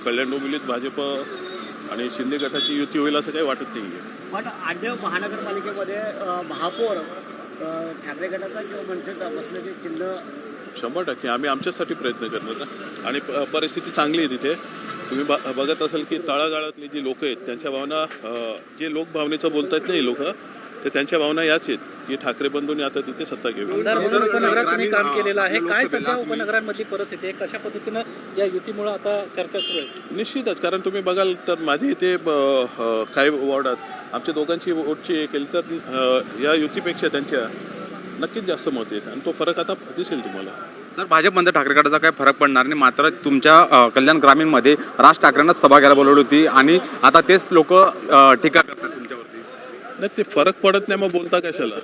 कल्याण डोंबिवलीत भाजप आणि शिंदे गटाची युती होईल असं काही वाटत नाही आहे. पण आड्य महानगरपालिकेमध्ये महापौर ठाकरे गटाचा किंवा मनसेचा बसण्याचे चिन्ह 100% आम्ही आमच्यासाठी प्रयत्न करणार ना. आणि परिस्थिती चांगली आहे तिथे. तुम्ही बघत असाल की तळागाळातली जी लोक आहेत त्यांच्या भावना, जे लोकभावनेचं बोलतात नाही लोक, तर त्यांच्या भावना याच आहेत की ठाकरे बंधूंनी आता तिथे सत्ता घ्यावी. उपनगरात तुम्ही काम केलेलं आहे, काय सध्या उपनगरांमधली परिस्थिती आहे, कशा पद्धतीनं या युतीमुळे आता चर्चा सुरू आहे? निश्चितच, कारण तुम्ही बघाल तर माझे इथे काही वॉर्डात आमच्या दोघांची वोटची केली तर या युतीपेक्षा त्यांच्या नक्कीच जास्त मत आहेत आणि तो फरक आता दिसेल तुम्हाला. सर, भाजपमध्ये ठाकरे गटाचा काही फरक पडणार नाही, मात्र तुमच्या कल्याण ग्रामीणमध्ये राज ठाकरेंना सभा घ्यायला बोलवली होती आणि आता तेच लोक टीका करतात तुमच्यावरती. नाही, ते फरक पडत नाही, मग बोलता कशाला?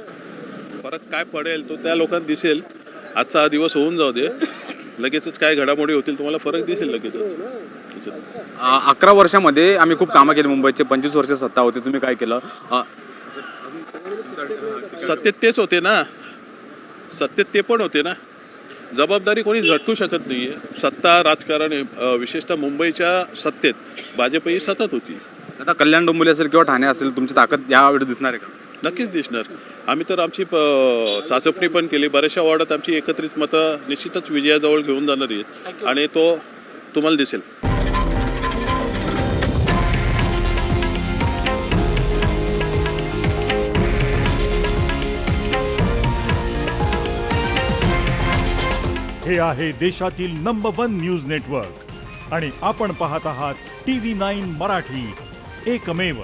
फरक काय पडेल तो त्या लोकांना दिसेल. आजचा हा दिवस होऊन जाऊ दे, लगेचच काय घडामोडी होतील तुम्हाला फरक दिसेल लगेचच. 11 वर्षामध्ये आम्ही खूप कामं केली, मुंबईचे 25 वर्ष सत्ता होती, तुम्ही काय केलं? सत्तेत तेच होते ना, सत्तेत ते पण होते ना. जबाबदारी कोणी झटकू शकत नाहीये. सत्ता राजकारण विशेषतः मुंबईच्या सत्तेत भाजपही सतत होती. आता कल्याण डोंबिवली असेल किंवा ठाणे असेल, तुमची ताकद यावेळी दिसणार आहे का? नक्कीच दिसणार. आम्ही तर आमची चाचपणी पण केली. बऱ्याचशा वॉर्डात आमची एकत्रित मतं निश्चितच विजयाजवळ घेऊन जाणार आहेत आणि तो तुम्हाला दिसेल. हे आहे देशातील नंबर 1 न्यूज नेटवर्क आणि आपण पाहत आहात TV9 मराठी, एकमेव.